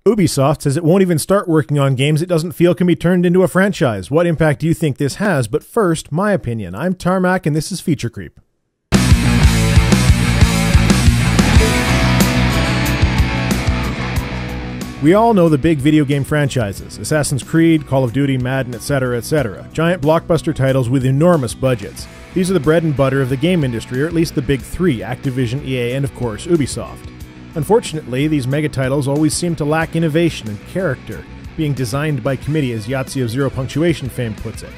Ubisoft says it won't even start working on games it doesn't feel can be turned into a franchise. What impact do you think this has? But first, my opinion. I'm Tarmack and this is Feature Creep. We all know the big video game franchises, Assassin's Creed, Call of Duty, Madden, etc., etc. Giant blockbuster titles with enormous budgets. These are the bread and butter of the game industry, or at least the big three, Activision, EA, and of course, Ubisoft. Unfortunately, these mega titles always seem to lack innovation and character, being designed by committee as Yahtzee of Zero Punctuation fame puts it.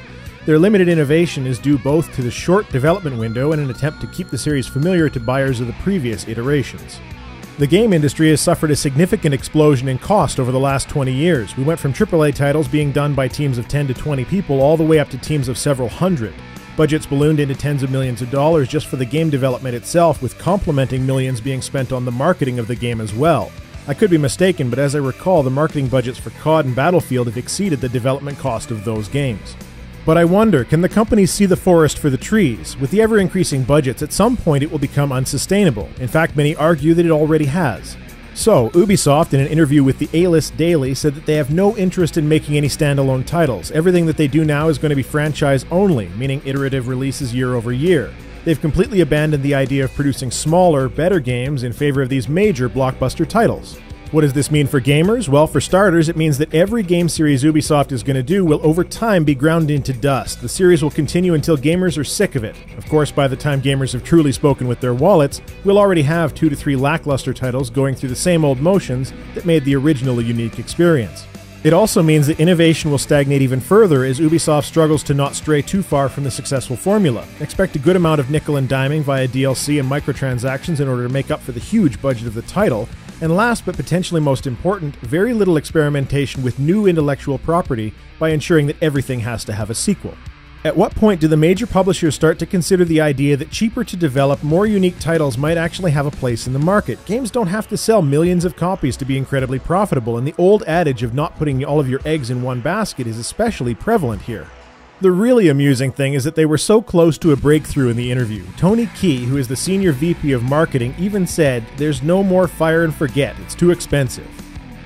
Their limited innovation is due both to the short development window and an attempt to keep the series familiar to buyers of the previous iterations. The game industry has suffered a significant explosion in cost over the last 20 years. We went from AAA titles being done by teams of 10 to 20 people all the way up to teams of several hundred. Budgets ballooned into tens of millions of dollars just for the game development itself, with complementing millions being spent on the marketing of the game as well. I could be mistaken, but as I recall, the marketing budgets for COD and Battlefield have exceeded the development cost of those games. But I wonder, can the companies see the forest for the trees? With the ever-increasing budgets, at some point it will become unsustainable. In fact, many argue that it already has. So, Ubisoft, in an interview with the A-List Daily, said that they have no interest in making any standalone titles. Everything that they do now is going to be franchise-only, meaning iterative releases year over year. They've completely abandoned the idea of producing smaller, better games in favor of these major blockbuster titles. What does this mean for gamers? Well, for starters, it means that every game series Ubisoft is going to do will over time be ground into dust. The series will continue until gamers are sick of it. Of course, by the time gamers have truly spoken with their wallets, we'll already have 2 to 3 lackluster titles going through the same old motions that made the original a unique experience. It also means that innovation will stagnate even further as Ubisoft struggles to not stray too far from the successful formula. Expect a good amount of nickel and diming via DLC and microtransactions in order to make up for the huge budget of the title. And last but potentially most important, very little experimentation with new intellectual property by ensuring that everything has to have a sequel. At what point do the major publishers start to consider the idea that cheaper to develop, more unique titles might actually have a place in the market? Games don't have to sell millions of copies to be incredibly profitable, and the old adage of not putting all of your eggs in one basket is especially prevalent here. The really amusing thing is that they were so close to a breakthrough in the interview. Tony Key, who is the senior VP of marketing, even said, "There's no more fire and forget, it's too expensive."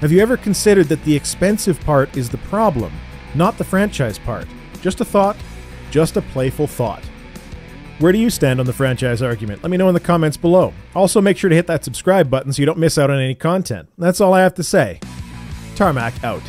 Have you ever considered that the expensive part is the problem, not the franchise part? Just a thought, just a playful thought. Where do you stand on the franchise argument? Let me know in the comments below. Also, make sure to hit that subscribe button so you don't miss out on any content. That's all I have to say. Tarmack out.